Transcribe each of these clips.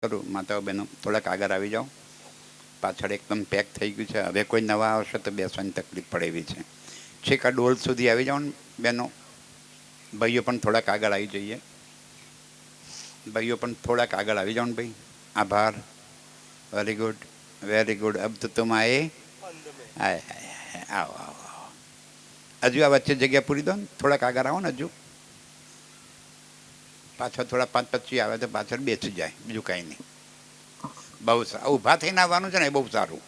કરું માતાઓ બહેનો થોડાક આગળ આવી જાઓ. પાછળ એકદમ પેક થઈ ગયું છે. હવે કોઈ નવા આવશે તો બેસવાની તકલીફ પડે એવી છે. છેક આ ડોલ સુધી આવી જાઓ ને બહેનો. ભાઈઓ પણ થોડાક આગળ આવી જઈએ. ભાઈઓ પણ થોડાક આગળ આવી જાઓ ને ભાઈ. આભાર. Very good, very good. અબ તો તુમ આએ. આવો આવો આવો. હજુ આ વચ્ચે જગ્યા પૂરી દો ને. થોડાક આગળ આવો ને હજુ. પાછળ થોડા 5-25 આવે તો પાછળ બેસી જાય, બીજું કાંઈ નહીં. બહુ સારું. ઊભા થઈને આવવાનું છે ને, એ બહુ સારું.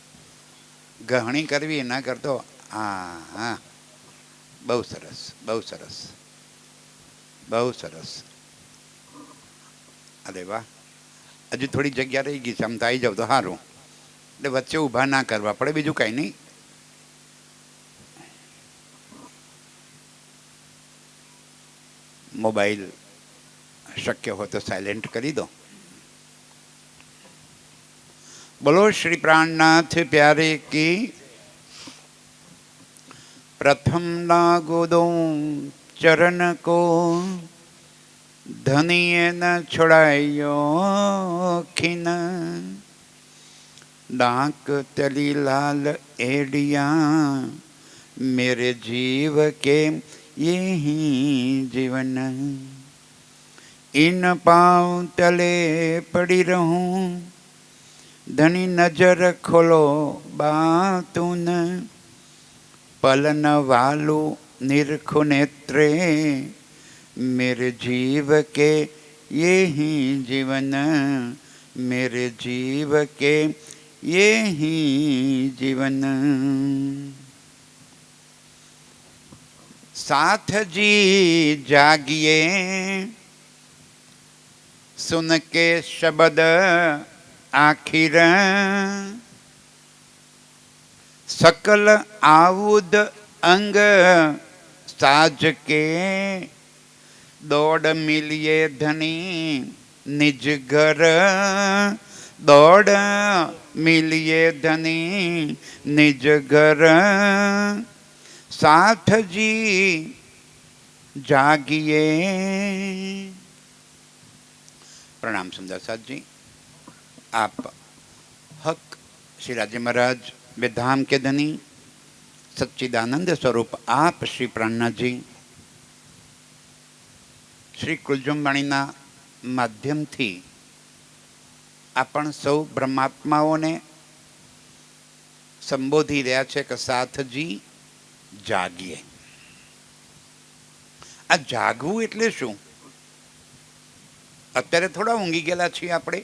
ગહણી કરવી ના કરતો. હા હા, બહુ સરસ, બહુ સરસ, બહુ સરસ. અરે વાહ. હજુ થોડી જગ્યા રહી ગઈ છે, આમ તો આવી જાવ તો સારું. એટલે વચ્ચે ઊભા ના કરવા પડે, બીજું કાંઈ નહીં. મોબાઈલ શક્ય હોય તો સાયલેન્ટ કરી દો. બોલો શ્રી પ્રાણનાથ પ્યારે કી. प्रथम लागो दो चरण को, धनिय न छुड़ाइयो खिन, डाक तली लाल एडिया, मेरे जीव के ये ही जीवन, इन पाँव तले पड़ी रहूं, धनी नजर खोलो बातून, पलन वालू निरखु नेत्रे, मेरे जीव के ये ही जीवन, मेरे जीव के ये ही जीवन. साथ जी जागिए, सुन के शब्द आखिर, सकल आउद अंग साज के, दौड़ मिलिए धनी निज घर, दौड़ मिलिए धनी निज घर, साथ जी जागिए. प्रणाम सुंदर साथ जी. आप हक श्री राजे महाराज वे धाम के धनी सच्चिदानंद स्वरूप आप श्री प्राणनाथ जी श्री कुलजुमवाणीना माध्यम थी आपण सौ ब्रह्मात्माओने संबोधी रह्या छे के साथ जी जागीए. आ जागवू एटले शुं? अत्यारे थोड़ा ऊंघी गेला छीए आपणे,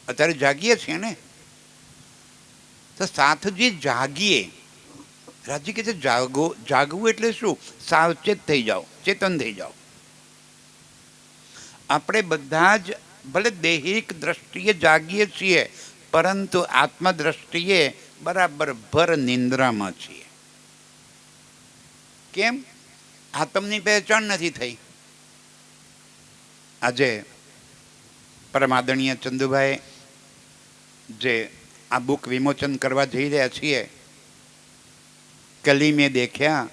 अत्यारे जागीए छीए ने. तो साथ जी जागीए. राजी के जागो, जागवू एटले शुं? सावचेत थई जाओ, चेतन थई जाओ. આપણે બધા જ ભલે દૈહિક દ્રષ્ટિએ જાગીએ છીએ, પરંતુ આત્મદ્રષ્ટિએ બરાબર ભર નિંદ્રામાં છીએ. કેમ? આત્મની પહેચાન નથી થઈ. આજે પરમાદરણીય ચંદુભાઈ જે આ બુક વિમોચન કરવા જઈ રહ્યા છીએ, કલી મેં દેખ્યા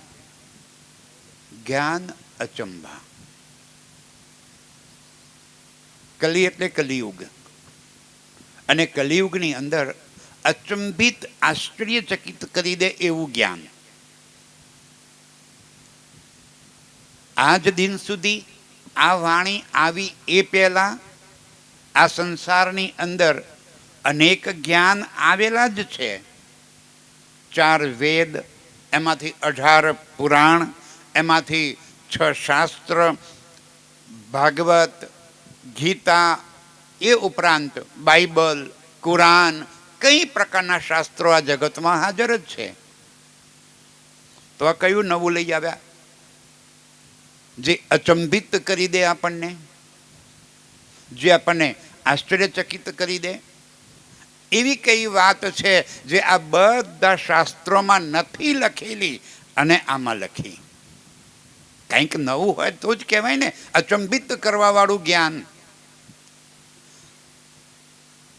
જ્ઞાન અચંબા. કલી એટલે કલિયુગ, અને કલિયુગની અંદર અચંબિત આશ્ચર્યચકિત કરી દે એવું જ્ઞાન. આજ દિન સુધી આ વાણી આવી એ પહેલા આ સંસારની અંદર અનેક જ્ઞાન આવેલા જ છે. 4 વેદ, એમાંથી 18 પુરાણ, એમાંથી 6 શાસ્ત્ર, ભાગવત, ગીતા, એ ઉપરાંત બાઇબલ, કુરાન, કઈ પ્રકારના શાસ્ત્રો આ જગતમાં હાજર જ છે. તો આ કયું નવું લઈ આવ્યા જે અચંબિત કરી દે આપણને, જે આપણને આશ્ચર્યચકિત કરી દે? એવી કઈ વાત છે જે આ બધા શાસ્ત્રોમાં નથી લખેલી અને આમાં લખી? કંઈક નવું હોય તો જ કહેવાય ને, અચંબિત કરવા વાળું જ્ઞાન.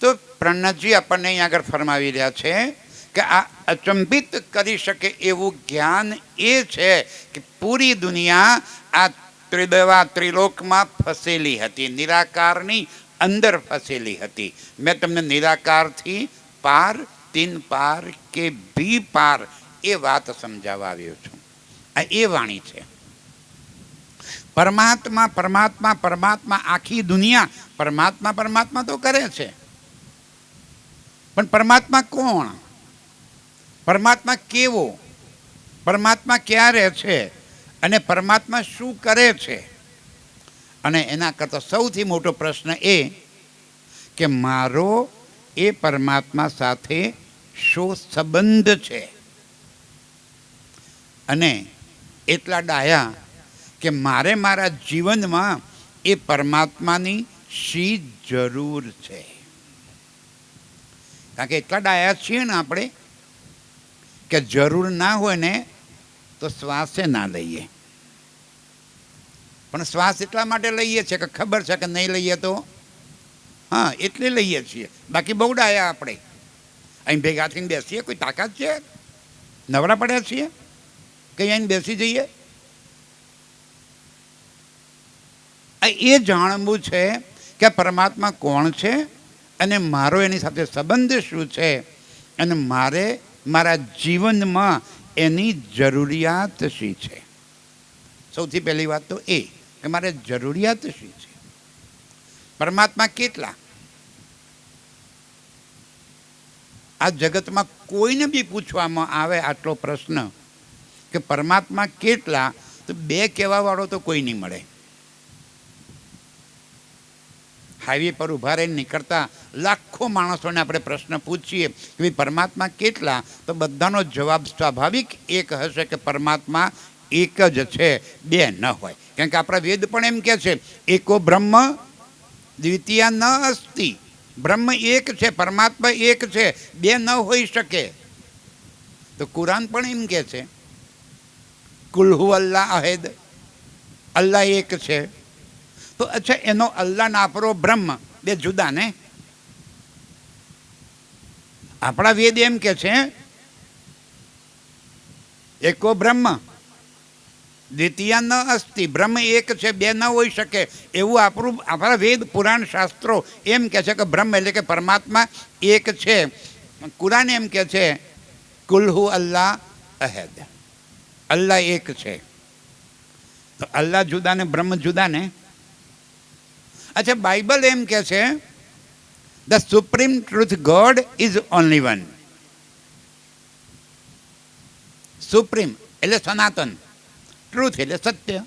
તો પ્રાણનાથજી આપણને અહીંયા આગળ ફરમાવી રહ્યા છે કે આ અચંબિત કરી શકે એવું જ્ઞાન એ છે કે પૂરી દુનિયા આ ત્રિલોકમાં ફસેલી હતી, નિરાકારની અંદર ફસેલી હતી. મેં તમને નિરાકારથી પાર, તીન પાર કે ભી પાર એ વાત સમજાવવા આવ્યો છું. આ એ વાણી છે. પરમાત્મા પરમાત્મા પરમાત્મા, આખી દુનિયા પરમાત્મા પરમાત્મા તો કરે છે, પણ પરમાત્મા કોણ? પરમાત્મા કેવો? પરમાત્મા ક્યારે છે? અને પરમાત્મા શું કરે છે? અને એના કરતાં સૌથી મોટો પ્રશ્ન એ કે મારો એ પરમાત્મા સાથે શું સંબંધ છે? અને એટલા ડાયા કે મારે મારા જીવનમાં એ પરમાત્માની શી જરૂર છે? કારણ કે એટલા ડાયા છીએ ને આપણે કે જરૂર ના હોય ને તો શ્વાસે ના લઈએ. પણ શ્વાસ એટલા માટે લઈએ છીએ કે ખબર છે કે નહીં લઈએ તો હા એટલે લઈએ છીએ. બાકી બહુ ડાયા આપણે. અહીં ભેગા થઈને બેસીએ, કોઈ તાકાત છે? નવરા પડ્યા છીએ કંઈ અહીં બેસી જઈએ? એ જાણવું છે કે પરમાત્મા કોણ છે અને મારો એની સાથે સંબંધ શું છે, અને મારે મારા જીવનમાં એની જરૂરિયાત શી છે. સૌથી પહેલી વાત તો એ કે મારે જરૂરિયાત શી છે. પરમાત્મા કેટલા? આ જગતમાં કોઈને બી પૂછવામાં આવે આટલો પ્રશ્ન કે પરમાત્મા કેટલા, તો બે કહેવાવાળો તો કોઈ નહીં મળે. હાઈવે પર ઊભા રહીને નીકળતા લાખો માણસોને આપણે પ્રશ્ન પૂછીએ કે ભાઈ પરમાત્મા કેટલા, તો બધાનો જવાબ સ્વાભાવિક એક હશે કે પરમાત્મા એક જ છે, બે ન હોય. કારણ કે આપણા વેદ પણ એમ કહે છે એકો બ્રહ્મ દ્વિતીય ન અસ્તિ. બ્રહ્મ એક છે, પરમાત્મા એક છે, બે ન હોઈ શકે. તો કુરાન પણ એમ કહે છે કુલ હુ અલ્લાહ અહેદ, અલ્લાહ એક છે. તો અચ્છા એનો અલ્લાહ નાપરો બ્રહ્મ બે જુદા ને? આપણા વેદ એમ કે છે એકો બ્રહ્મ દ્વિતીય ન અસ્તિ, બ્રહ્મ એક છે, બે ન હોઈ શકે. એવું આપણા વેદ પુરાણ શાસ્ત્રો એમ કે છે કે બ્રહ્મ એટલે કે પરમાત્મા એક છે. કુરાન એમ કે છે કુલ હુ અલ્લાહ અહેદ, અલ્લાહ એક છે. તો અલ્લાહ જુદા ને બ્રહ્મ જુદા ને? અચ્છા, બાઇબલ એમ કે છે the supreme truth God is only one. Supreme એટલે સનાતન, ટ્રુથ એટલે સત્ય.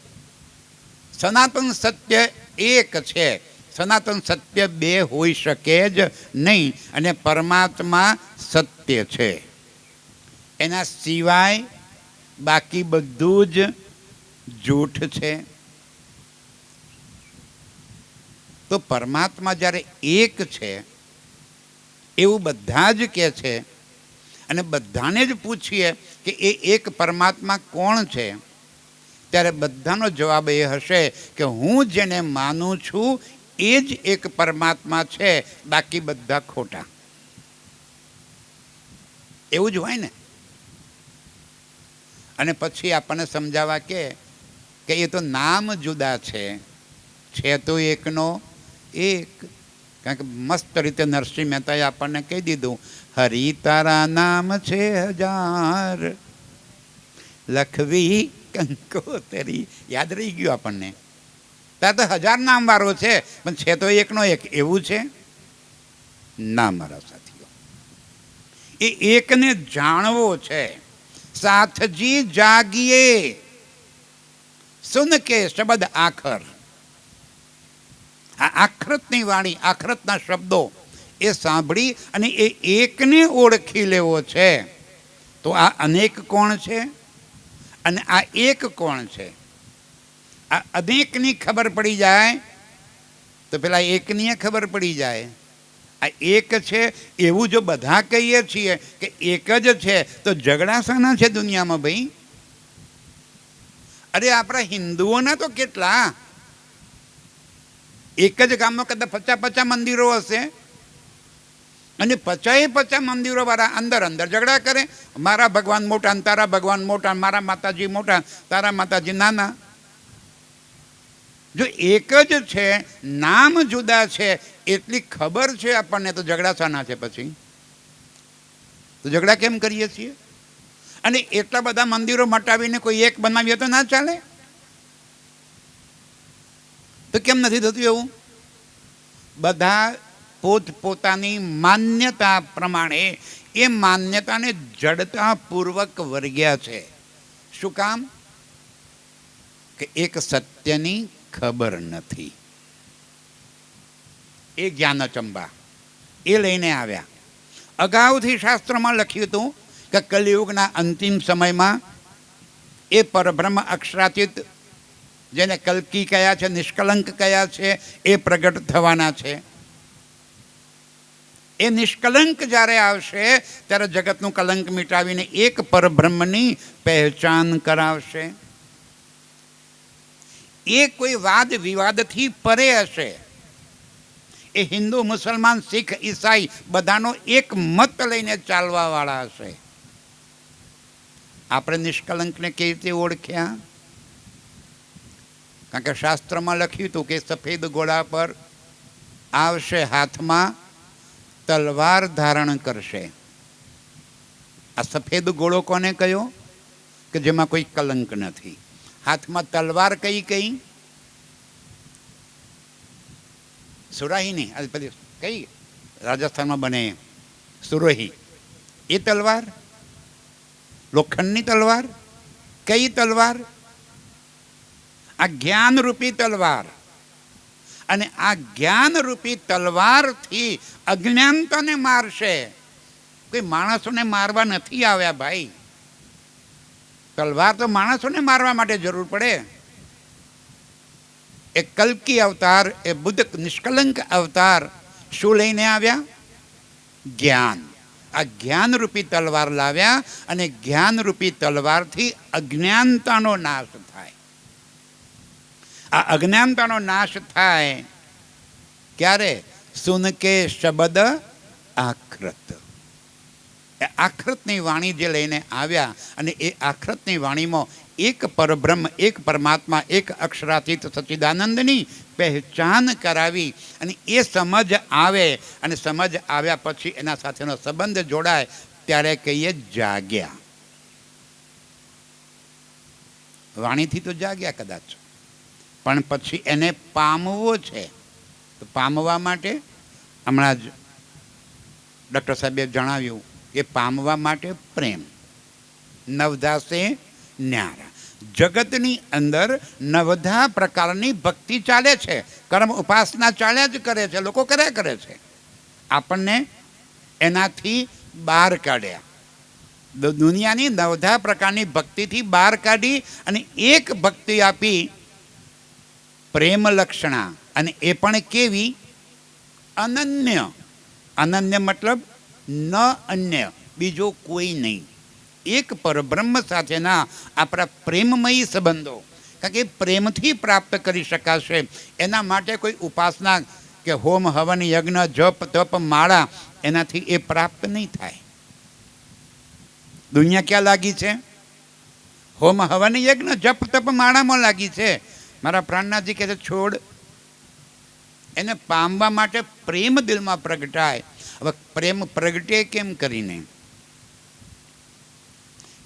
સનાતન સત્ય એક છે. સનાતન સત્ય બે હોઈ શકે જ નહીં. અને પરમાત્મા સત્ય છે, એના સિવાય બાકી બધું જ જૂઠ છે. તો પરમાત્મા જ્યારે એક છે એવું બધા જ કહે છે, અને બધાને જ પૂછીએ કે એ એક પરમાત્મા કોણ છે, ત્યારે બધાનો જવાબ એ હશે કે હું જેને માનું છું એ જ એક પરમાત્મા છે, બાકી બધા ખોટા. એવું જ હોય ને? અને પછી આપણને સમજાવવા કે એ તો નામ જુદા છે, છે તો એકનો એક. કારણ કે મસ્ત રીતે નરસિંહ મહેતાએ આપણને કહી દીધું હરિ તારા નામ છે હજાર, લખવી કંકોતરી. યાદ રહી ગયું આપણને. ત્યાં તો 1000 નામ વાળો છે, પણ છે તો એકનો એક. એવું છે ના મારા સાથીઓ, એ એકને જાણવો છે. સાથજી જાગીએ સુન કે શબ્દ આખર. આ આખરતની વાણી, આખરતના શબ્દો એ સાંભળી અને એ એકને ઓળખી લેવો છે. તો આ અનેક કોણ છે અને આ એક કોણ છે? આ અનેકની ખબર પડી જાય તો પેલા એકની ખબર પડી જાય. આ એક છે એવું જો બધા કહીએ છીએ કે એક જ છે, તો ઝઘડા શાના છે દુનિયામાં ભાઈ? અરે આપણા હિન્દુઓના તો કેટલા, એક જ ગામમાં કદાચ 50 મંદિરો હશે, અને 50 મંદિરો વાળા અંદર ઝઘડા કરે. મારા ભગવાન મોટા ને તારા ભગવાન મોટા, મારા માતાજી મોટા તારા માતાજી નાના. જો એક જ છે, નામ જુદા છે, એટલી ખબર છે આપણને, તો ઝઘડા શાના છે પછી? તો ઝઘડા કેમ કરીએ છીએ? અને એટલા બધા મંદિરો મટાવીને કોઈ એક બનાવીએ તો ના ચાલે? તો કેમ નથી થતું એવું? બધા પોતપોતાની માન્યતા પ્રમાણે એ માન્યતાને જડતાપૂર્વક વર્ગ્યા છે. શું કામ? કે એક સત્યની ખબર નથી. એ જ્ઞાનચંબા એ લઈને આવ્યા. અગાઉથી શાસ્ત્રમાં લખ્યું હતું કે કલિયુગના અંતિમ સમયમાં એ પરબ્રહ્મ અક્ષરાતીત, જેને કલ્કી કયા છે, નિષ્કલંક કયા છે, એ પ્રગટ થવાના છે. એ નિષ્કલંક જ્યારે આવશે ત્યારે જગતનું કલંક મિટાવીને એક પરબ્રહ્મની પહેચાન કરાવશે. એ કોઈ વાદ વિવાદથી પરે હશે. એ હિન્દુ, મુસલમાન, શીખ, ઈસાઈ બધાનો એક મત લઈને ચાલવા વાળા હશે. આપણે નિષ્કલંકને કેવી રીતે ઓળખ્યા? કારણ કે શાસ્ત્રમાં લખ્યું હતું કે સફેદ ઘોડા પર આવશે, હાથમાં તલવાર ધારણ કરશે. આ સફેદ ઘોડો કોને કયો? કે જેમાં કોઈ કલંક નથી. હાથમાં તલવાર કઈ કઈ? સુરાહીની, પેલી કઈ રાજસ્થાનમાં બને સુરોહી, એ તલવાર? લોખંડની તલવાર? કઈ તલવાર? આ જ્ઞાનરૂપી તલવાર. અને આ જ્ઞાનરૂપી તલવારથી અજ્ઞાનતાને મારશે. કોઈ માણસોને મારવા નથી આવ્યા ભાઈ. તલવાર તો માણસોને મારવા માટે જરૂર પડે. એ કલ્કી અવતાર, એ બુદ્ધ નિષ્કલંક અવતાર શું લઈને આવ્યા? જ્ઞાન. આ જ્ઞાનરૂપી તલવાર લાવ્યા અને જ્ઞાનરૂપી તલવારથી અજ્ઞાનતાનો નાશ થાય. આ અજ્ઞાનતાનો નાશ થાય ક્યારે? સુનકે શબ્દ આખૃત. એ આખૃતની વાણી જે લઈને આવ્યા અને એ આખૃતની વાણીમાં એક પરબ્રહ્મ, એક પરમાત્મા, એક અક્ષરાતીત સચ્ચિદાનંદની પહેચાન કરાવી. અને એ સમજ આવે અને સમજ આવ્યા પછી એના સાથેનો સંબંધ જોડાય ત્યારે કહીએ જાગ્યા. વાણીથી તો જાગ્યા કદાચ, પણ પછી એને પામવો છે. તો પામવા માટે હમણાં જ ડૉક્ટર સાહેબે જણાવ્યું કે પામવા માટે પ્રેમ. નવધાસે ન્યારા. જગતની અંદર નવધા પ્રકારની ભક્તિ ચાલે છે, કર્મ ઉપાસના ચાલ્યા જ કરે છે, લોકો કર્યા કરે છે. આપણને એનાથી બહાર કાઢ્યા. દુનિયાની નવધા પ્રકારની ભક્તિથી બહાર કાઢી અને એક ભક્તિ આપી, પ્રેમ લક્ષણા. અને એ પણ કેવી? અનન્ય. અનન્ય મતલબ ન અન્ય, બીજો કોઈ નહીં. એક પરબ્રહ્મ સાથેના આપણા પ્રેમમયી સંબંધો. કારણ કે પ્રેમથી પ્રાપ્ત કરી શકાશે. એના માટે કોઈ ઉપાસના કે હોમ, હવન, યજ્ઞ, જપ, તપ, માળા, એનાથી એ પ્રાપ્ત નહીં થાય. દુનિયા ક્યાં લાગી છે? હોમ, હવન, યજ્ઞ, જપ, તપ, માળામાં લાગી છે. મારા પ્રાણનાથજી કહે છે છોડ. એને પામવા માટે પ્રેમ દિલમાં પ્રગટાય. હવે પ્રેમ પ્રગટે કેમ કરીને?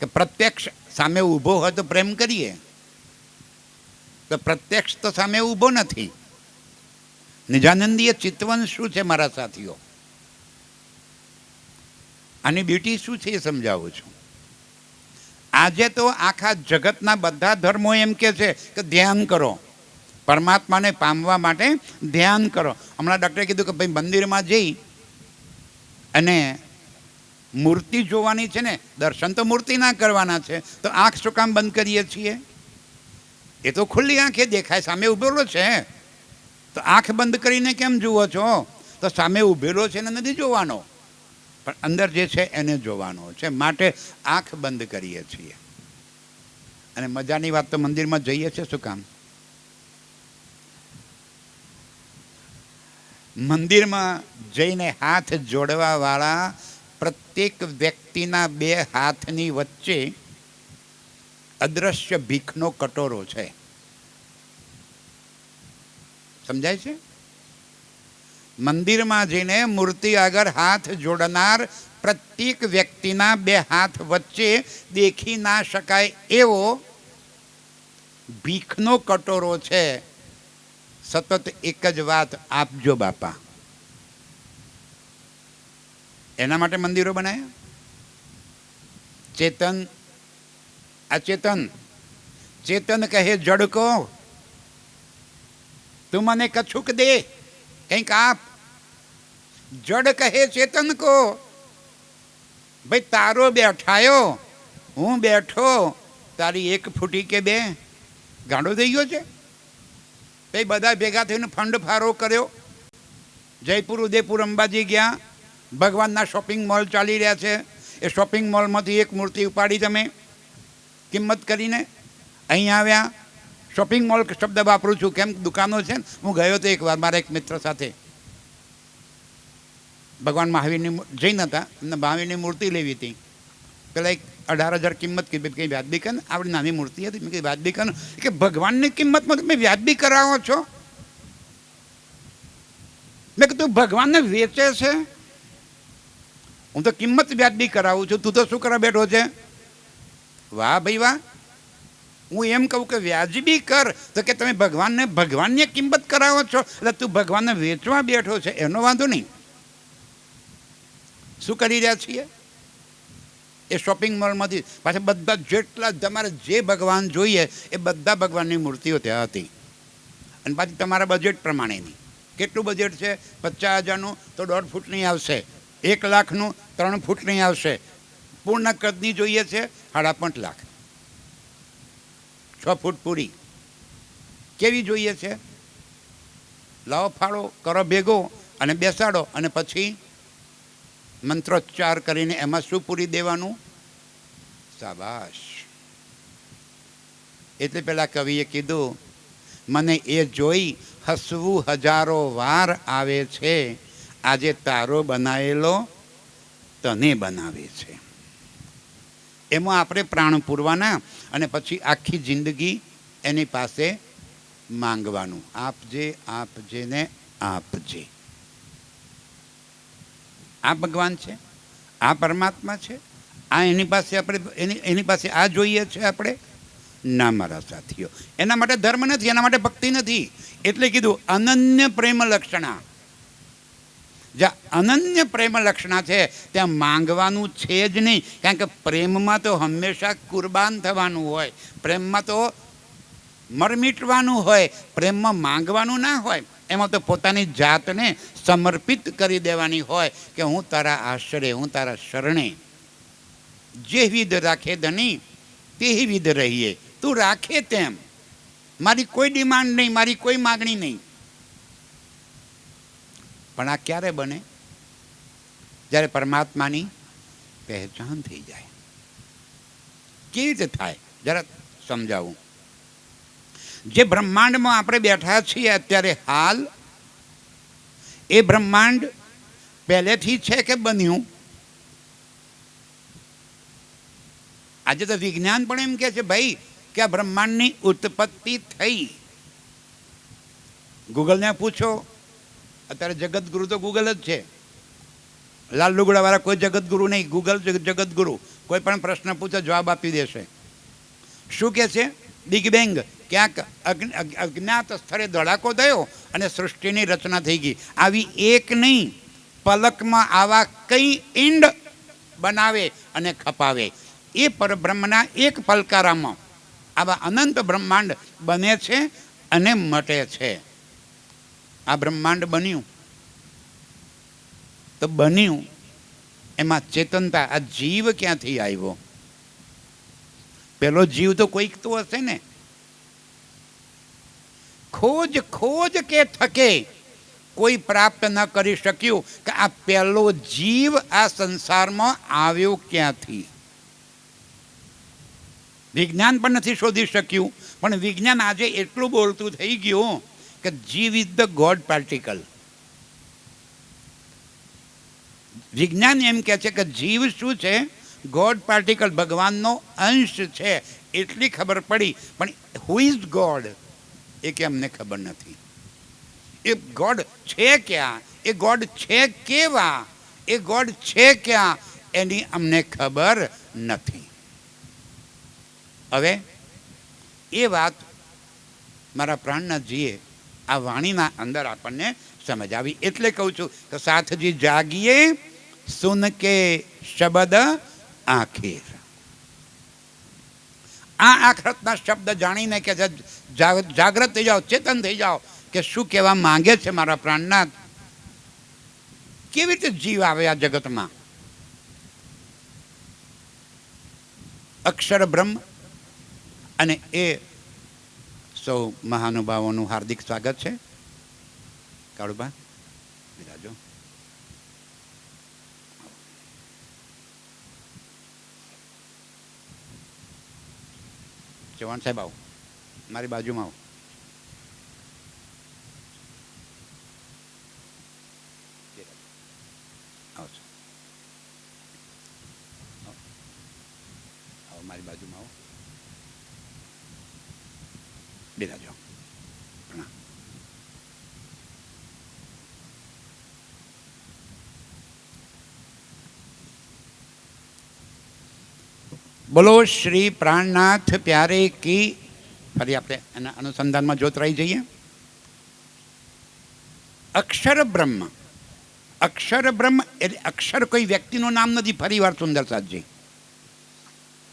કે પ્રત્યક્ષ સામે ઊભો હોય તો પ્રેમ કરીએ, તો પ્રત્યક્ષ તો સામે ઊભો નથી. નિજાનંદીય ચિતવન શું છે મારા સાથીઓ? આની બ્યુટી શું છે એ સમજાવું છું. આજે તો આખા જગતના બધા ધર્મો એમ કે છે કે ધ્યાન કરો, પરમાત્માને પામવા માટે ધ્યાન કરો. હમણાં ડૉક્ટરે કીધું કે ભાઈ મંદિરમાં જઈ અને મૂર્તિ જોવાની છે ને, દર્શન તો મૂર્તિના કરવાના છે, તો આંખ શું કામ બંધ કરીએ છીએ? એ તો ખુલ્લી આંખે દેખાય, સામે ઊભેલો છે. તો આંખ બંધ કરીને કેમ જુઓ છો? તો સામે ઊભેલો છે ને નથી જોવાનો, પણ અંદર જે છે એને જોવાનો છે, માટે આંખ બંધ કરીએ છીએ. અને મજાની વાત તો મંદિરમાં જઈએ છીએ શું કામ? મંદિરમાં જઈને હાથ જોડવા વાળા પ્રત્યેક વ્યક્તિના બે હાથની વચ્ચે અદ્રશ્ય ભીખનો કટોરો છે. સમજાય છે? મંદિરમાં જઈને મૂર્તિ આગળ હાથ જોડનાર પ્રત્યેક વ્યક્તિના બે હાથ વચ્ચે દેખી ના શકાય એવો ભીખનો કટોરો છે. સતત એક જ વાત, આપજો બાપા. એના માટે મંદિરો બનાવ્યા. ચેતન, અચેતન. ચેતન કહે જડકો, તું મને કછુક દે, કંઈક આપ. જડ કહે ચેતન કો, ભાઈ તારો બેઠાયો, હું બેઠો, તારી એક ફૂટી કે બે? ગાંડો થઈ ગયો છે? એ બધા ભેગા થઈને ફંડ ફારો કર્યો. જયપુર, ઉદયપુર, અંબાજી ગયા. ભગવાનના શોપિંગ મોલ ચાલી રહ્યા છે. એ શોપિંગ મોલમાંથી એક મૂર્તિ ઉપાડી તમે કિંમત કરીને અહીં આવ્યા. શોપિંગ મોલ શબ્દ વાપરું છું કેમ, દુકાનો છે ને. હું ગયો હતો એકવાર મારા એક મિત્ર સાથે. ભગવાન મહાવીરની જૈન હતા, એમને મહાવીરની મૂર્તિ લેવી હતી. પેલા એક 18,000 કિંમત કીધી. કંઈ વ્યાજબી કર ને, આપણી નાની મૂર્તિ હતી. મેં કંઈ વ્યાજબી કર કે ભગવાનની કિંમતમાં તમે વ્યાજબી કરાવો છો? મેં કીધું ભગવાનને વેચે છે, હું તો કિંમત વ્યાજબી કરાવું છું, તું તો શું કરવા બેઠો છે? વાહ ભાઈ વાહ. હું એમ કહું કે વ્યાજબી કર, તો કે તમે ભગવાનની કિંમત કરાવો છો, એટલે તું ભગવાનને વેચવા બેઠો છે, એનો વાંધો નહીં. શું કરી રહ્યા છીએ? એ શોપિંગ મોલમાંથી પાછા બધા જેટલા તમારે જે ભગવાન જોઈએ એ બધા ભગવાનની મૂર્તિઓ ત્યાં હતી. અને પાછી તમારા બજેટ પ્રમાણેની. કેટલું બજેટ છે? 50,000નું તો 1.5 ફૂટની આવશે, 1 લાખનું 3 ફૂટની આવશે. પૂર્ણ કદની જોઈએ છે 5.5 લાખ, 6 ફૂટ પૂરી. કેવી જોઈએ છે? લાવો ફાળો કરો ભેગો અને બેસાડો, અને પછી મંત્રોચ્ચાર કરીને એમાં શું પૂરી દેવાનું? શાબાશ. એટલે પેલા કવિએ કીધું, મને એ જોઈ હસવું હજારો વાર આવે છે, આજે તારો બનાવેલો તને બનાવે છે. એમાં આપણે પ્રાણ પૂરવાના અને પછી આખી જિંદગી એની પાસે માંગવાનું, આપજે આપજે ને આપજે. આ ભગવાન છે, આ પરમાત્મા છે, આ એની પાસે આપણે એની પાસે આ જોઈએ છે આપણે? ના મારા સાથીઓ, એના માટે ધર્મ નથી, એના માટે ભક્તિ નથી. એટલે કીધું અનન્ય પ્રેમ લક્ષણા. જ્યાં અનન્ય પ્રેમ લક્ષણા છે ત્યાં માંગવાનું છે જ નહીં. કારણ કે પ્રેમમાં તો હંમેશા કુરબાન થવાનું હોય, પ્રેમમાં તો મરમીટવાનું હોય, પ્રેમમાં માંગવાનું ના હોય. એમાં તો પોતાની જાતને સમર્પિત કરી દેવાની હોય કે હું તારા આશ્રય, હું તારા શરણે. જે વિધ રાખે ધની તે વિધ રહીએ. તું રાખે તેમ, મારી કોઈ ડિમાન્ડ નહીં, મારી કોઈ માગણી નહીં. પણ આ ક્યારે બને? જ્યારે પરમાત્માની પહેચાન થઈ જાય. કેવી રીતે થાય જરા સમજાવું. જે બ્રહ્માંડમાં આપણે બેઠા છીએ અત્યારે હાલ, એ બ્રહ્માંડ પહેલેથી છે કે બન્યું? આજે તો વિજ્ઞાન પણ એમ કહે છે ભાઈ કે આ બ્રહ્માંડની ઉત્પત્તિ થઈ. ગૂગલને પૂછો, અત્યારે જગતગુરુ તો ગૂગલ જ છે. લાલ લુગડાવાળા કોઈ જગતગુરુ નહીં, ગૂગલ જગતગુરુ. કોઈ પણ પ્રશ્ન પૂછો જવાબ આપી દેશે. શું કહે છે? બિગ બેંગ, ક્યાંક અજ્ઞાત સ્થળે ધડાકો થયો અને સૃષ્ટિની રચના થઈ ગઈ. આવી એક નહીં, પલકમાં આવા કઈ ઈંડ બનાવે અને ખપાવે. એ પરબ્રહ્મના એક પલકારામાં આવા અનંત બ્રહ્માંડ બને છે અને મટે છે. આ બ્રહ્માંડ બન્યું તો બન્યું, એમાં ચેતનતા, આ જીવ ક્યાંથી આવ્યો? પેલો જીવ તો કોઈક તો હશે ને. ખોજ ખોજ કે થકે કોઈ પ્રાપ્ત ન કરી શક્યું કે આ પહેલો જીવ આ સંસારમાં આવ્યો ક્યાંથી. વિજ્ઞાન પણ નથી શોધી શક્યું. પણ વિજ્ઞાન આજે એટલું બોલતું થઈ ગયું કે જીવ ઇઝ ધ ગોડ પાર્ટિકલ. વિજ્ઞાન એમ કહે છે કે જીવ શું છે? ગોડ પાર્ટિકલ, ભગવાનનો અંશ છે. એટલી ખબર પડી. પણ હુ ઇઝ ગોડ એ કે અમને ખબર નથી. એ ગોડ છે ક્યાં એ ગોડ છે કેવા, એ ગોડ છે ક્યાં, એની અમને ખબર નથી. હવે એ વાત મારા પ્રાણનાથજીએ આ વાણીના અંદર આપણને સમજ આવી. એટલે કહું છું કે સાથજી જાગીએ સુન કે શબ્દ આખીર. આ આખરતના શબ્દ જાણીને કે જાગ્રત થઈ જાઓ, ચેતન થઈ જાઓ કે શું કહેવા માંગે છે મારા પ્રાણનાથ. કેવી રીતે જીવ આવે આ જગતમાં? અક્ષર બ્રહ્મ. અને એ સૌ મહાનુભાવોનું હાર્દિક સ્વાગત છે. કાળુબા બિરાજો. ચૌહાણ સાહેબ આવો, મારી બાજુમાં આવો. આવો મારી બાજુમાં આવો. બિરાજો. બોલો શ્રી પ્રાણનાથ પ્યારે કી. ફરી આપણે એના અનુસંધાનમાં જોત રહી જઈએ. અક્ષર બ્રહ્મ. અક્ષર બ્રહ્મ એટલે અક્ષર કોઈ વ્યક્તિનું નામ નથી. ફરી વાર સુંદરસાદજી,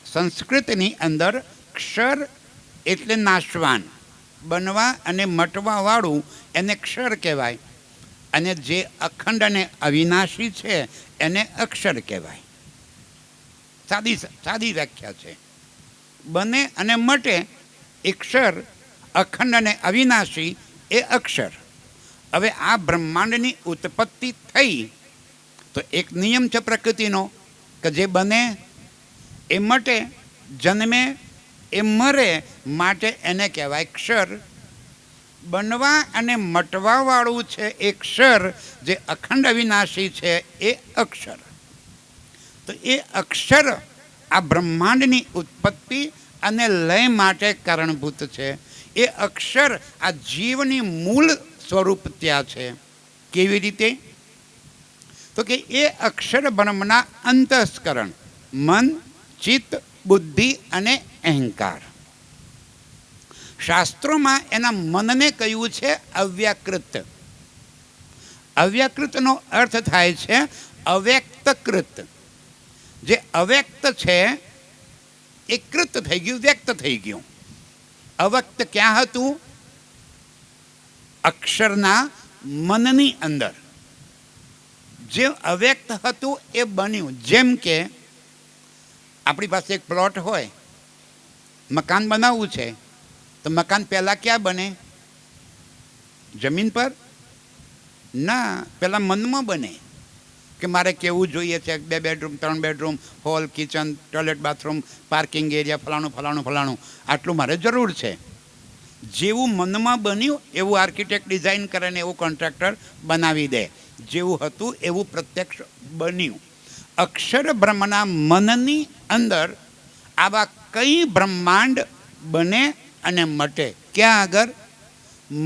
સંસ્કૃતની અંદર ક્ષર એટલે નાશવાન, બનવા અને મટવા વાળું, એને ક્ષર કહેવાય. અને જે અખંડ અને અવિનાશી છે એને અક્ષર કહેવાય. સાદી વ્યાખ્યા છે. બને અને મટે એ ક્ષર, અખંડ અને અવિનાશી એ અક્ષર. હવે આ બ્રહ્માંડની ઉત્પત્તિ થઈ તો એક નિયમ છે પ્રકૃતિનો કે જે બને એ મટે, જન્મે એ મરે, માટે એને કહેવાય ક્ષર. બનવા અને મટવા વાળું છે એ ક્ષર, જે અખંડ અવિનાશી છે એ અક્ષર. તો એ અક્ષર આ બ્રહ્માંડની ઉત્પત્તિ અને લય માટે કારણભૂત છે. એ અક્ષર આ જીવની મૂળ સ્વરૂપ ત્યાં છે. કેવી રીતે? તો કે એ અક્ષર બ્રહ્મના અંતસ્કરણ, મન, ચિત્ત, બુદ્ધિ અને અહંકાર. શાસ્ત્રોમાં એના મનને કહ્યું છે અવ્યાકૃત. અવ્યાકૃતનો અર્થ થાય છે અવ્યક્તકૃત. જે અવ્યક્ત છે એ કૃત થઈ ગયું, વ્યક્ત થઈ ગયું. અવ્યક્ત ક્યાં હતું? અક્ષરના મનની અંદર. જે અવ્યક્ત હતું એ બન્યું. જેમ કે આપણી પાસે એક પ્લોટ હોય, મકાન બનાવવું છે, તો મકાન પહેલાં ક્યાં બને? જમીન પર? ના, પહેલાં મનમાં બને કે મારે કેવું જોઈએ છે. 2 bedroom, 3 bedroom, hall, kitchen, toilet, bathroom, parking area, ફલાણું ફલાણું ફલાણું, આટલું મારે જરૂર છે. જેવું મનમાં બન્યું એવું આર્કિટેક્ટ ડિઝાઇન કરે ને એવું કોન્ટ્રાક્ટર બનાવી દે. જેવું હતું એવું પ્રત્યક્ષ બન્યું. અક્ષર બ્રહ્મના મનની અંદર આવા કઈ બ્રહ્માંડ બને અને મટે? ક્યાં આગળ?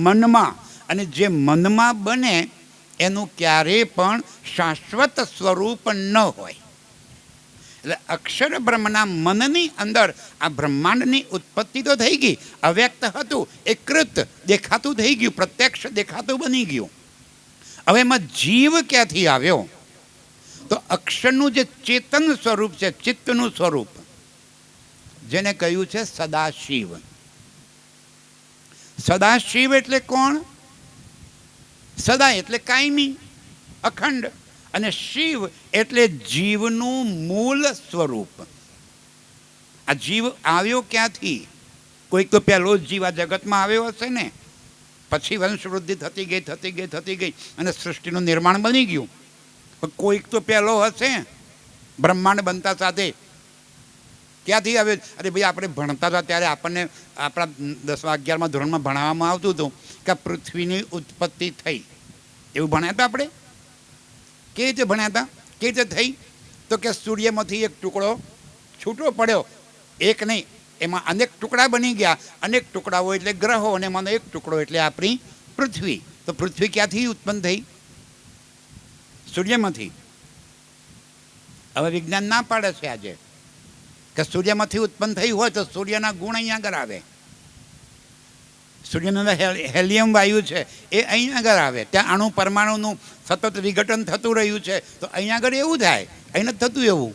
મનમાં. અને જે મનમાં બને એનું ક્યારેય પણ શાશ્વત સ્વરૂપ ન હોય. એટલે અક્ષર બ્રહ્મના મનની અંદર આ બ્રહ્માંડની ઉત્પત્તિ તો થઈ ગઈ. અવ્યક્ત હતું એ કૃત, દેખાતું થઈ ગયું, પ્રત્યક્ષ દેખાતું બની ગયું. હવે એમાં જીવ ક્યાંથી આવ્યો? તો અક્ષરનું જે ચેતન સ્વરૂપ છે, ચિત્તનું સ્વરૂપ, જેને કહ્યું છે સદાશિવ. સદાશિવ એટલે કોણ? સદા એટલે કાયમી, અખંડ. અને શિવ એટલે જીવનું મૂળ સ્વરૂપ. આ જીવ આવ્યો ક્યાંથી? કોઈક તો પહેલો જ જીવ આ જગતમાં આવ્યો હશે ને. પછી વંશવૃદ્ધિ થતી ગઈ અને સૃષ્ટિનું નિર્માણ બની ગયું. કોઈક તો પહેલો હશે બ્રહ્માંડ બનતા સાથે. ક્યાંથી આવે? અરે ભાઈ, આપણે ભણતા હતા ત્યારે આપણને આપણા 10મા 11મા ધોરણમાં ભણાવવામાં આવતું હતું કે પૃથ્વીની ઉત્પત્તિ થઈ. એવું ભણ્યા હતા આપણે? કેવી રીતે ભણ્યા હતા? કેવી રીતે થઈ? તો કે સૂર્યમાંથી એક ટુકડો છૂટો પડ્યો. એક નહીં, એમાં અનેક ટુકડા બની ગયા. અનેક ટુકડાઓ એટલે ગ્રહો, અને એમાંનો એક ટુકડો એટલે આપણી પૃથ્વી. તો પૃથ્વી ક્યાંથી ઉત્પન્ન થઈ? સૂર્યમાંથી. હવે વિજ્ઞાન ના પાડે છે આજે કે સૂર્યમાંથી ઉત્પન્ન થઈ હોય તો સૂર્યના ગુણ અહીંયા આગળ આવે. સૂર્યની અંદર હેલિયમ વાયુ છે એ અહીં આગળ આવે. ત્યાં અણુ પરમાણુનું સતત વિઘટન થતું રહ્યું છે તો અહીંયા આગળ એવું થાય. અહીં નથી થતું એવું.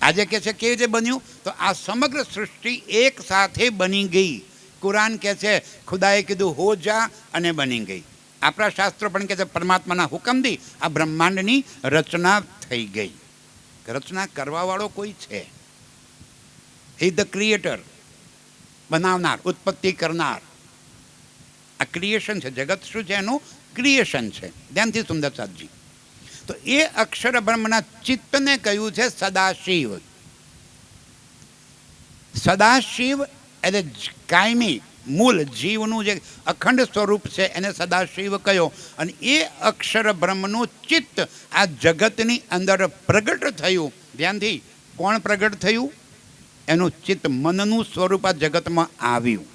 આજે કહે છે કેવી રીતે બન્યું? તો આ સમગ્ર સૃષ્ટિ એક સાથે બની ગઈ. કુરાન કહે છે ખુદાએ કીધું હો જા અને બની ગઈ. આપણા શાસ્ત્રો પણ કહે છે પરમાત્માના હુકમથી આ બ્રહ્માંડની રચના થઈ ગઈ. રચના કરવાવાળો કોઈ છે. હી ધ ક્રિએટર, બનાવનાર, ઉત્પત્તિ કરનાર. આ ક્રિએશન છે. જગત શું છે? એનું ક્રિએશન છે. ધ્યાનથી સુંદર સાધજી. તો એ અક્ષર બ્રહ્મના ચિત્તને કહ્યું છે સદાશિવ. સદાશિવ એટલે કાયમી મૂળ જીવનું જે અખંડ સ્વરૂપ છે એને સદાશિવ કહ્યો. અને એ અક્ષર બ્રહ્મનું ચિત્ત આ જગતની અંદર પ્રગટ થયું. ધ્યાનથી, કોણ પ્રગટ થયું? એનું ચિત્ત, મનનું સ્વરૂપ આ જગતમાં આવ્યું.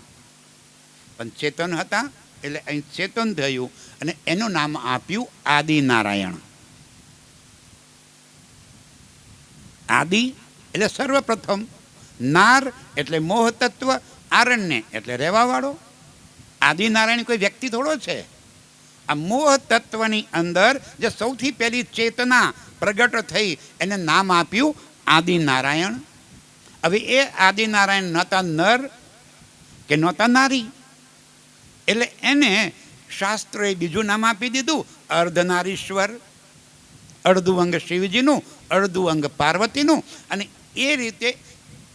પણ ચેતન હતા એટલે અહીં ચેતન થયું અને એનું નામ આપ્યું આદિનારાયણ. આદિ એટલે સર્વપ્રથમ, નાર એટલે મોહ તત્વ, આરણ્ય એટલે રહેવાવાળો. આદિનારાયણ કોઈ વ્યક્તિ થોડો છે. આ મોહ તત્વની અંદર જે સૌથી પહેલી ચેતના પ્રગટ થઈ એને નામ આપ્યું આદિનારાયણ. હવે એ આદિનારાયણ નહોતા નર કે નહોતા નારી, એટલે એને શાસ્ત્રોએ બીજું નામ આપી દીધું અર્ધનારીશ્વર. અડધું અંગ શિવજીનું, અડધું અંગ પાર્વતીનું. અને એ રીતે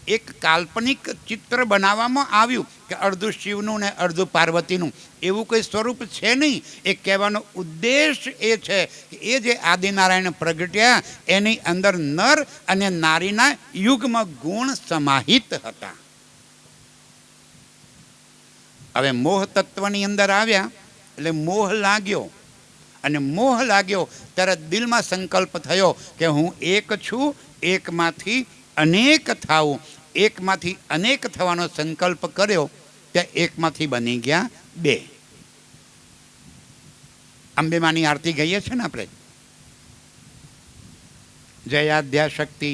એક કાલ્પનિક ચિત્ર બનાવવામાં આવ્યું કે અડધું શિવનું ને અડધું પાર્વતીનું. એવું કોઈ સ્વરૂપ છે નહીં. એ કહેવાનો ઉદ્દેશ એ છે કે એ જે આદિનારાયણ પ્રગટ્યા એની અંદર નર અને નારીના યુગ્મ ગુણ સમાહિત હતા. હવે મોહ તત્વની અંદર આવ્યા એટલે મોહ લાગ્યો. અને મોહ લાગ્યો ત્યારે દિલમાં સંકલ્પ થયો કે હું એક છું, એકમાંથી અનેક થાવું. એકમાંથી અનેક થવાનો સંકલ્પ કર્યો ત્યાં એકમાંથી બની ગયા બે. અંબેમાની આરતી ગઈએ છે ને આપણે. જયાદ્યા શક્તિ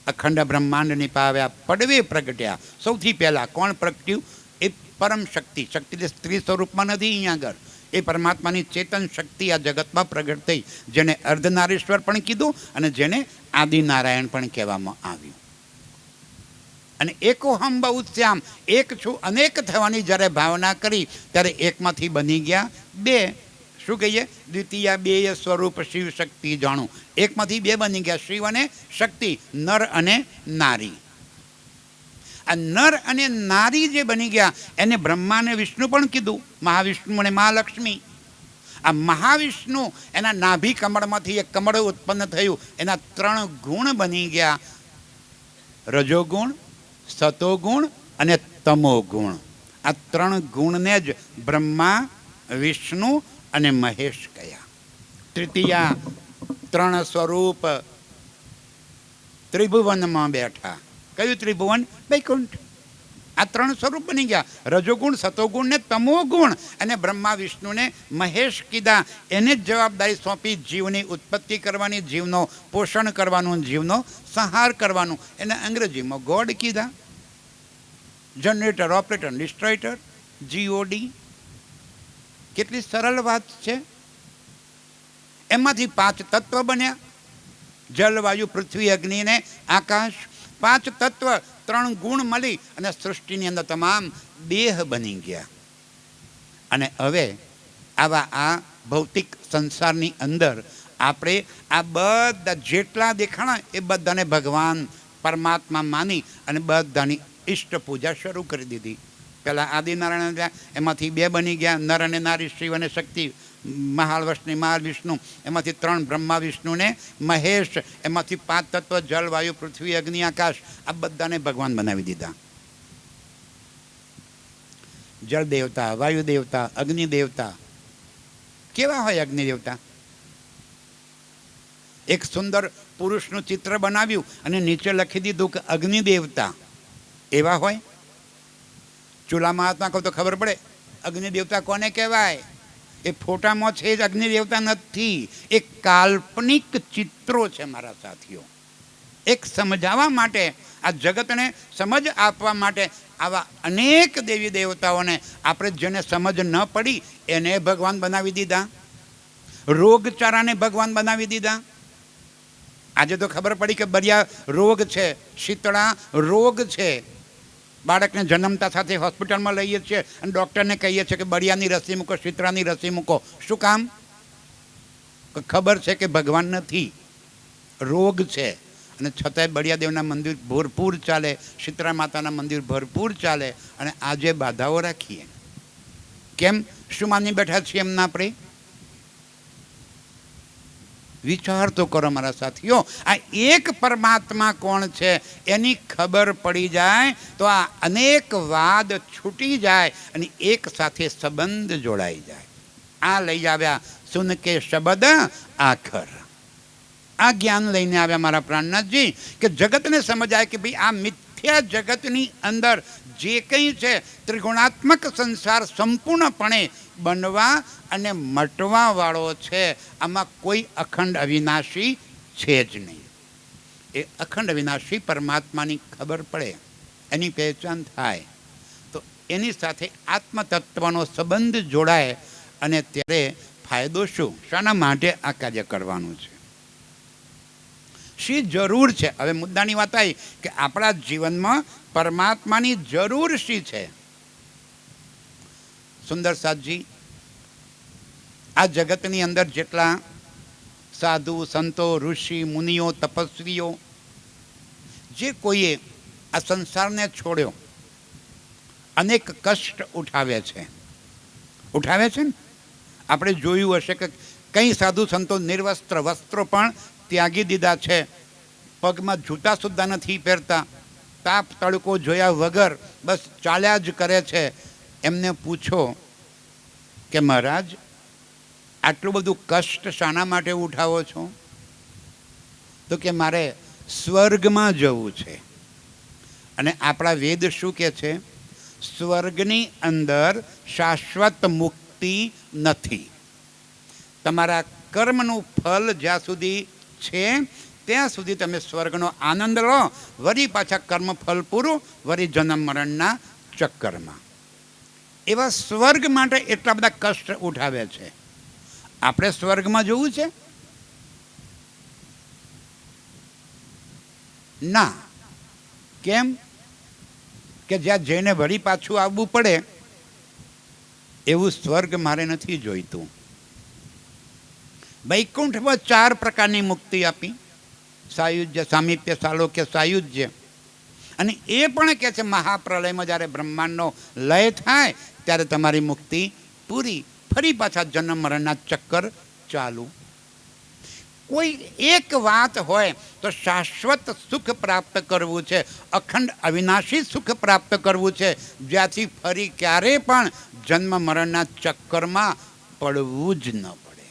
અખંડ બ્રહ્માંડ નિપાવ્યા, પડવે પ્રગટ્યા. સૌથી પહેલા કોણ પ્રગટ્યું? એ પરમ શક્તિ. શક્તિ એટલે સ્ત્રી સ્વરૂપમાં નથી. અહીંયા આગળ એ પરમાત્માની ચેતન શક્તિ આ જગતમાં પ્રગટ થઈ, જેને અર્ધનારીશ્વર પણ કીધું અને જેને આદિનારાયણ પણ કહેવામાં આવ્યું. અને એકોહમ બહુશ્યામ, એક છું અનેક થવાની જ્યારે ભાવના કરી ત્યારે એકમાંથી બની ગયા બે. શું કહીએ? દ્વિતીય બેય સ્વરૂપ શિવ શક્તિ જાણું. એકમાંથી બે બની ગયા, શિવ અને શક્તિ, નર અને નારી. આ નર અને નારી જે બની ગયા એને બ્રહ્મા અને વિષ્ણુ પણ કીધું, મહાવિષ્ણુ અને મહાલક્ષ્મી. આ મહાવિષ્ણુ એના નાભી કમળમાંથી એક કમળ ઉત્પન્ન થયું. એના 3 ગુણ બની ગયા, રજોગુણ, સતોગુણ અને તમોગુણ. આ 3 ગુણને જ બ્રહ્મા, વિષ્ણુ અને મહેશ કયા. તૃતીયા 3 સ્વરૂપ ત્રિભુવનમાં બેઠા. કયું ત્રિભુવન? વૈકુંઠ. આ 3 સ્વરૂપ બની ગયા, રજોગુણ, સતોગુણ ને તમોગુણ. અને બ્રહ્મા વિષ્ણુને મહેશ કીધા. એને જ જવાબદારી સોંપી જીવની ઉત્પત્તિ કરવાની, જીવનો પોષણ કરવાનું, જીવનો સંહાર કરવાનું. એને અંગ્રેજીમાં ગોડ કીધા. Generator, operator, destroyer, GOD. કેટલી સરળ વાત છે. એમાંથી 5 તત્વ બન્યા, જલ, વાયુ, પૃથ્વી, અગ્નિ ને આકાશ. 5 તત્વ, 3 ગુણ મળી અને સૃષ્ટિની અંદર તમામ દેહ બની ગયા. અને હવે આવા આ ભૌતિક સંસારની અંદર આપણે આ બધા જેટલા દેખાણા એ બધાને ભગવાન પરમાત્મા માની અને બધાની ઈષ્ટ પૂજા શરૂ કરી દીધી. પહેલાં આદિનારાયણ હતા, એમાંથી 2 બની ગયા, નર અને નારી, શિવ અને શક્તિ. મહાલવષ્ણી, મહાવિષ્ણુ, એમાંથી 3 બ્રહ્મા, વિષ્ણુ ને મહેશ. એમાંથી 5 તત્વ જલ, વાયુ, પૃથ્વી, અગ્નિ, આકાશ. આ બધાને ભગવાન બનાવી દીધા. જળ દેવતા, વાયુ દેવતા, અગ્નિ દેવતા. કેવા હોય અગ્નિ દેવતા? એક સુંદર પુરુષનું ચિત્ર બનાવ્યું અને નીચે લખી દીધું કે અગ્નિ દેવતા. એવા હોય? ચૂલામાં હાથ નાખો તો ખબર પડે અગ્નિ દેવતા કોને કહેવાય. એ ફોટામાં છે જ અગ્નિ દેવતા નથી, એ કાલ્પનિક ચિત્રો છે મારા સાથીઓ. એક સમજાવવા માટે, આ જગતને સમજ આપવા માટે આવા અનેક દેવી દેવતાઓને આપણે જેને સમજ ન પડી એને ભગવાન બનાવી દીધા, રોગચારાને ભગવાન બનાવી દીધા. આજે તો ખબર પડી કે બરિયા રોગ છે, શીતળા રોગ છે. બાળકને જન્મતા સાથે હોસ્પિટલમાં લઈએ છીએ અને ડૉક્ટરને કહીએ છીએ કે બળિયાની રસી મૂકો, શીતળાની રસી મૂકો. શું કામ? ખબર છે કે ભગવાન નથી, રોગ છે. અને છતાંય બળિયાદેવના મંદિર ભરપૂર ચાલે, શીતળા માતાના મંદિર ભરપૂર ચાલે, અને આજે બાધાઓ રાખીએ. કેમ? શું માની બેઠા છીએ એમના આપણે? વિચાર તો કરો મારા સાથીઓ. આ એક પરમાત્મા કોણ છે એની ખબર પડી જાય તો આ અનેક વાદ છૂટી જાય અને એક સાથે સંબંધ જોડાઈ જાય. આ લઈ આવ્યા સુન કે શબ્દ આખર. આ જ્ઞાન લઈને આવ્યા મારા પ્રાણનાથજી કે જગતને સમજાય કે ભાઈ આ મિથ્યા જગતની અંદર જે કંઈ છે ત્રિગુણાત્મક સંસાર સંપૂર્ણપણે બનવા અને મટવા વાળો છે. આમાં કોઈ અખંડ અવિનાશી છે જ નહીં. એ અખંડ અવિનાશી પરમાત્માની ખબર પડે, એની પહેચાન થાય તો એની સાથે આત્મતત્વનો સંબંધ જોડાય અને ત્યારે ફાયદો શું? શાના માટે આ કાર્ય કરવાનું છે? શી જરૂર છે? હવે મુદ્દાની વાત આવી કે આપણા જીવનમાં પરમાત્માની જરૂર શી છે? સુંદર સાધજી, આ જગતની અંદર જેટલા સાધુ સંતો, ઋષિ મુનિઓ, તપસ્વીઓ, જે કોઈએ આ સંસારને છોડ્યો, અનેક કષ્ટ ઉઠાવે છે. ઉઠાવે છે ને? આપણે જોયું હશે કે કંઈ સાધુ સંતો નિર્વસ્ત્ર, વસ્ત્રો પણ ત્યાગી દીધા છે, પગમાં જૂતા સુદ્ધા નથી પહેરતા, તાપ તડકો જોયા વગર બસ ચાલ્યા જ કરે છે. એમને પૂછો કે મહારાજ આટલું બધું કષ્ટ શાના માટે ઉઠાવો છો? તો કે મારે સ્વર્ગમાં જવું છે. અને આપણા વેદ શું કહે છે? સ્વર્ગની અંદર શાશ્વત મુક્તિ નથી. તમારા કર્મનું ફળ જ્યાં સુધી છે ત્યાં સુધી તમે સ્વર્ગનો આનંદ લો, વળી પાછા કર્મ ફળ પૂરું, વળી જન્મ મરણના ચક્કરમાં. એવા સ્વર્ગ માટે એટલા બધા કષ્ટ ઉઠાવે છે. આપણે સ્વર્ગમાં જવું છે? ના. કેમ? કે જ્યાં જઈને વળી પાછું આવવું પડે એવું સ્વર્ગ મારે નથી જોઈતું. વૈકુંઠમાં 4 પ્રકારની મુક્તિ આપી, સાયુજ્ય, સામીપ્ય, સાલોક્ય, સાયુજ્ય. અને એ પણ કહે છે મહાપ્રલયમાં જ્યારે બ્રહ્માંડનો લય થાય ત્યારે તમારી મુક્તિ પૂરી, ફરી પાછા જન્મ મરણના ચક્કર ચાલુ. કોઈ એક વાત હોય તો શાશ્વત સુખ પ્રાપ્ત કરવું છે, અખંડ અવિનાશી સુખ પ્રાપ્ત કરવું છે, જ્યાંથી ફરી ક્યારે પણ જન્મ મરણના ચક્કરમાં પડવું જ ન પડે.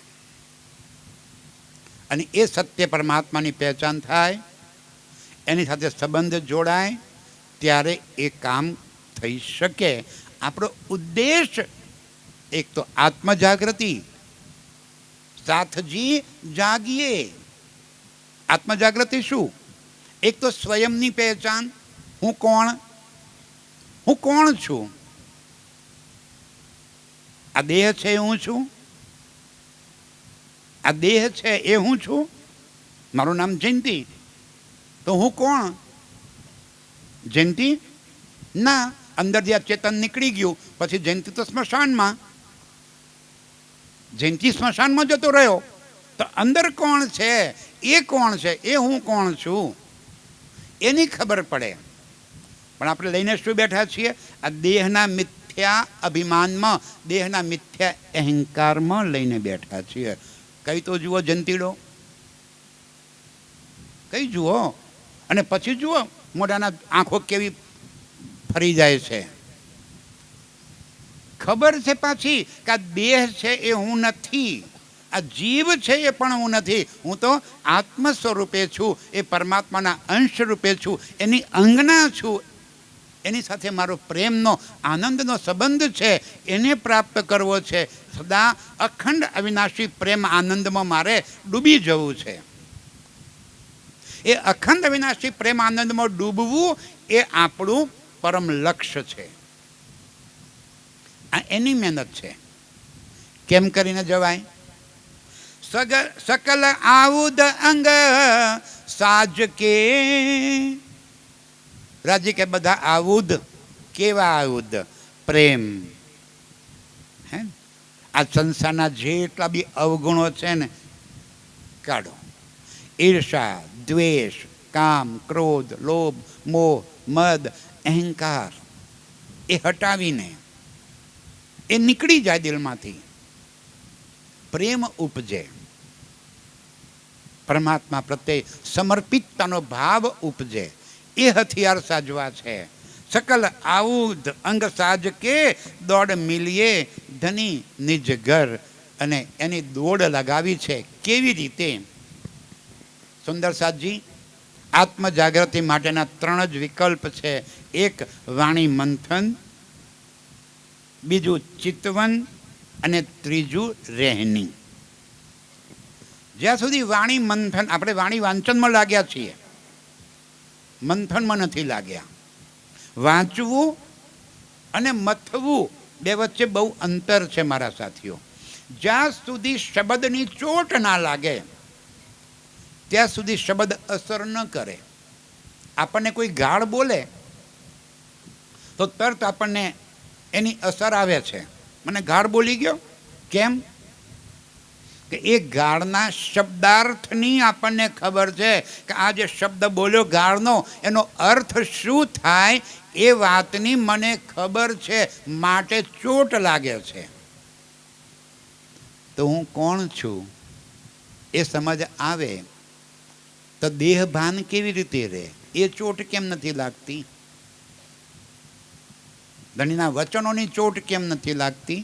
અને એ સત્ય પરમાત્માની પહેચાન થાય, એની સાથે સંબંધ જોડાય, ત્યારે એ કામ થઈ શકે. આપણો ઉદ્દેશ એક તો આત્મજાગૃતિ, સાથજી જાગીએ. આત્મજાગૃતિ શું? એક તો સ્વયંની પહેચાન, હું કોણ, હું કોણ છું. આ દેહ છે એ હું છું, આ દેહ છે એ હું છું. મારું નામ જયંતી, તો હું કોણ? જયંતી ના, અંદર જે ચેતન નીકળી ગયું પછી જયંતી તો સ્મશાનમાં, જયંતી સ્મશાનમાં જતો રહ્યો તો અંદર કોણ છે, એ કોણ છે, એ હું કોણ છું, એની ખબર પડે. પણ આપણે લઈને શું બેઠા છીએ? આ દેહના મિથ્યા અભિમાનમાં, દેહના મિથ્યા અહંકારમાં લઈને બેઠા છીએ. કઈ તો જુઓ જંતીડો, કઈ જુઓ, અને પછી જુઓ મોઢાના આંખો કેવી ફરી જાય છે. ખબર છે પાછી કે આ દેહ છે એ હું નથી, આ જીવ છે એ પણ હું નથી, હું તો આત્મ સ્વરૂપે છું, એ પરમાત્માના અંશ રૂપે છું, એની અંગના છું. એની સાથે મારો પ્રેમનો આનંદનો સંબંધ છે, એને પ્રાપ્ત કરવો છે. સદા અખંડ અવિનાશી પ્રેમ આનંદમાં મારે ડૂબી જવું છે. એ અખંડ અવિનાશી પ્રેમ આનંદમાં ડૂબવું એ આપણું પરમ લક્ષ્ય છે. આ એની મહેનત છે. કેમ કરીને જવાય? સકલ આવુદ અંગ સાજ કે, રાજી કે બધા આવુદ. કેવા આવુદ? પ્રેમ. હે, આ સંસારના જેટલા બી અવગુણો છે ને, કાઢો. ઈર્ષા, દ્વેષ, કામ, ક્રોધ, લોભ, મોહ, મદ, અહંકાર, એ હટાવીને એ નીકળી જાય દિલમાંથી. પ્રેમ ઉપજે, પરમાત્મા પ્રત્યે સમર્પિતતાનો ભાવ ઉપજે. એ હથિયાર સાજવા છે. સકલ આવુદ અંગ સાજ કે, દોડ મિલીએ ધની નિજ ઘર. અને એની દોડ લગાવી છે. કેવી રીતે? સુંદર સાજી, આત્મ જાગૃતિ માટેના 3 જ વિકલ્પ છે. એક વાણી મંથન, બીજું ચિતવન, અને ત્રીજું રહેણી. જ્યાં સુધી વાણી મંથન, આપણે વાણી વાંચનમાં લાગ્યા છીએ, મંથનમાં નથી લાગ્યા. વાંચવું અને મથવું બે વચ્ચે બહુ અંતર છે મારા સાથીઓ. જ્યાં સુધી શબ્દની ચોટ ના લાગે ત્યાં સુધી શબ્દ અસર ન કરે. આપણને કોઈ ગાળ બોલે તો તરત આપણને એની અસર આવે છે. મને ગાળ બોલી ગયો, કેમ? કે એ ગાળના શબ્દાર્થની આપણને ખબર છે કે આ જે શબ્દ બોલ્યો ગાળનો, એનો અર્થ શું થાય એ વાતની મને ખબર છે, માટે ચોટ લાગે છે. તો હું કોણ છું એ સમજ આવે તો દેહ ભાન કેવી રીતે રહે? એ ચોટ કેમ નથી લાગતી? ધણીના વચનોની ચોટ કેમ નથી લાગતી?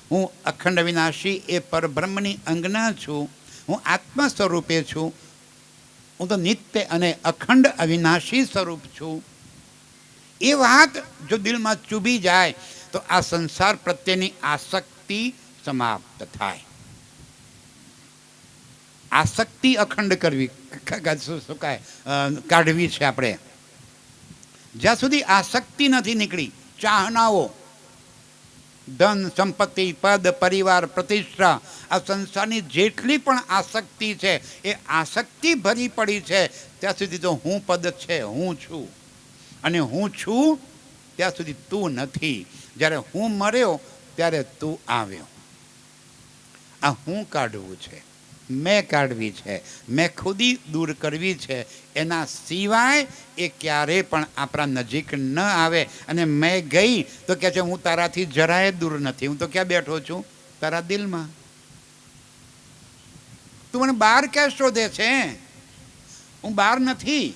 હું અખંડ વિનાશી એ પરબ્રહ્મની અંગના છું. હું આત્મ સ્વરૂપે છું. હું તો નિત્ય અને અખંડ અવિનાશી સ્વરૂપ છું. એ વાત જો દિલમાં ચૂબી જાય તો આ સંસાર પ્રત્યેની આસક્તિ સમાપ્ત થાય. આસક્તિ અખંડ કરવી, શું કહે, કાઢવી છે આપણે. જ્યાં સુધી આસક્તિ નથી નીકળી, ચાહનાઓ, ધન, સંપત્તિ, પદ, પરિવાર, પ્રતિષ્ઠા, આ સંસારની જેટલી પણ આસક્તિ છે એ આસક્તિ ભરી પડી છે. ત્યાં સુધી તો હું પદ છે, હું છું. અને હું છું ત્યાં સુધી તું નથી. જ્યારે હું મર્યો ત્યારે તું આવ્યો. આ હું કાઢવું છે, મેં કાઢવી છે, મેં ખુદી દૂર કરવી છે. એના સિવાય એ ક્યારે પણ આપણા નજીક ન આવે. અને મેં ગઈ તો કહે છે હું તારાથી જરાય દૂર નથી. હું તો ક્યાં બેઠો છું? તારા દિલમાં. તું મને બહાર ક્યાં શોધે છે? હું બહાર નથી,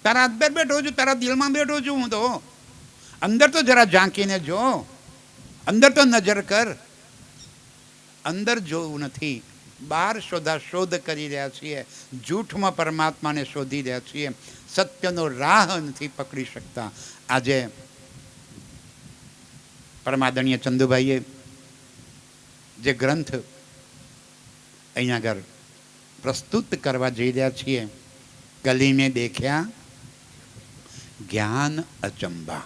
તારા અંદર બેઠો છું, તારા દિલમાં બેઠો છું. હું તો અંદર તો જરા ઝાંકીને જો, અંદર તો નજર કર. અંદર જોવું નથી, બહાર શોધ કરી રહ્યા છીએ. જૂઠમાં પરમાત્માને શોધી રહ્યા છીએ. સત્યનો રાહ નથી પકડી શકતા. આજે પરમાદરણીય ચંદુભાઈએ જે ગ્રંથ અહીંયા આગળ પ્રસ્તુત કરવા જઈ રહ્યા છીએ, કલી મેં દેખ્યા જ્ઞાન અચંબા.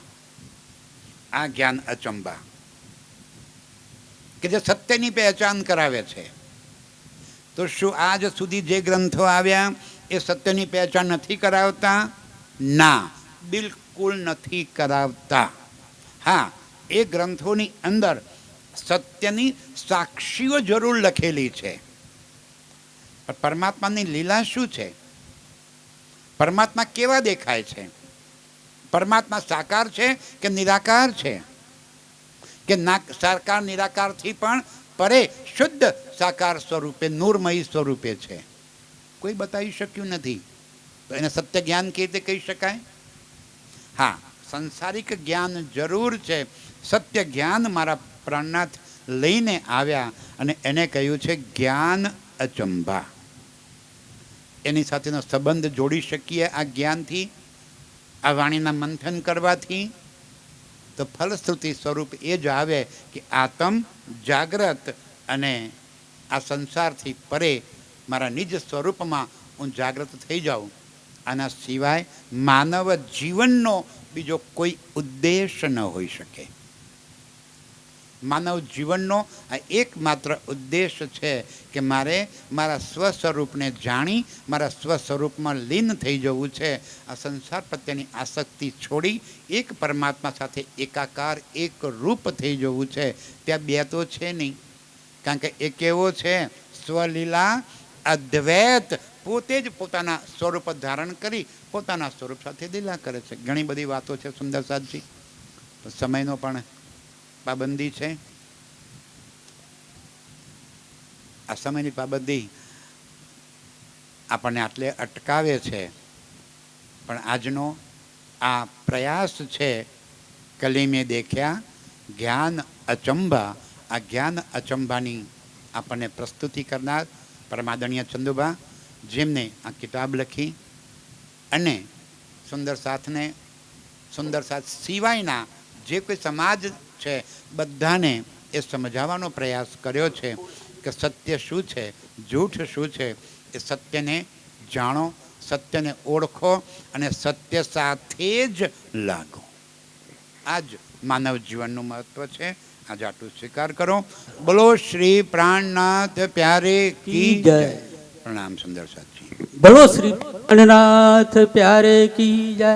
આ જ્ઞાન અચંબા કે જે સત્યની પહેચાન કરાવે છે. તો શું આજ સુધી જે ગ્રંથો આવ્યા એ સત્યની પહેચાન નથી કરાવતા? ના, બિલકુલ નથી કરાવતા. હા, એ ગ્રંથોની અંદર સત્યની સાક્ષીઓ જરૂર લખેલી છે. પણ પરમાત્માની લીલા શું છે? પરમાત્મા કેવા દેખાય છે? પરમાત્મા સાકાર છે કે નિરાકાર છે? કે સાકાર નિરાકારથી પણ પરે શુદ્ધ સાકાર સ્વરૂપે, નૂરમયી સ્વરૂપે છે? કોઈ બતાવી શક્યું નથી. તો એને સત્ય જ્ઞાન કેવી રીતે કહી શકાય? હા, સંસારિક જ્ઞાન જરૂર છે. સત્ય જ્ઞાન મારા પ્રાણનાથ લઈને આવ્યા અને એને કહ્યું છે જ્ઞાન અચંબા. એની સાથેનો સંબંધ જોડી શકીએ આ જ્ઞાનથી. આ વાણીના મંથન કરવાથી તો ફલશ્રુતિ સ્વરૂપ એ જ આવે કે આત્મ જાગ્રત અને આ સંસારથી પરે મારા નિજ સ્વરૂપમાં હું જાગૃત થઈ જાઉં. આના સિવાય માનવ જીવનનો બીજો કોઈ ઉદ્દેશ ન હોઈ શકે. માનવ જીવનનો આ એકમાત્ર ઉદ્દેશ છે કે મારે મારા સ્વસ્વરૂપને જાણી મારા સ્વસ્વરૂપમાં લીન થઈ જવું છે. આ સંસાર પ્રત્યેની આસક્તિ છોડી એક પરમાત્મા સાથે એકાકાર એક રૂપ થઈ જવું છે. ત્યાં બે તો છે નહીં, કારણ કે એક એવો છે સ્વલીલા અદ્વૈત, પોતે જ પોતાના સ્વરૂપ ધારણ કરી પોતાના સ્વરૂપ સાથે લીલા કરે છે. ઘણી બધી વાતો છે સુંદરસાદજી, સમયનો પણ પાબંદી છે. આ સમયની પાબંદી આપણને આટલે અટકાવે છે, પણ આજનો આ પ્રયાસ છે કલીમે દેખ્યા જ્ઞાન અચંબા. આ જ્ઞાન અચંબાની આપણને પ્રસ્તુતિ કરનાર પરમાદરણીય ચંદુબા, જેમને આ કિતાબ લખી અને સુંદર સાથ સિવાયના જે કોઈ સમાજ છે બધાને એ સમજાવવાનો પ્રયાસ કર્યો છે કે સત્ય શું છે, જૂઠ શું છે. એ સત્યને જાણો, સત્યને ઓળખો અને સત્ય સાથે જ લાગો. આ જ માનવ જીવનનું મહત્વ છે. આજે આટલું સ્વીકાર કરો. બોલો શ્રી પ્રાણનાથ પ્યારે કી જય. પ્રણામ સુંદર સાથી. બોલો શ્રી પ્રાણનાથ પ્યારે કી જય.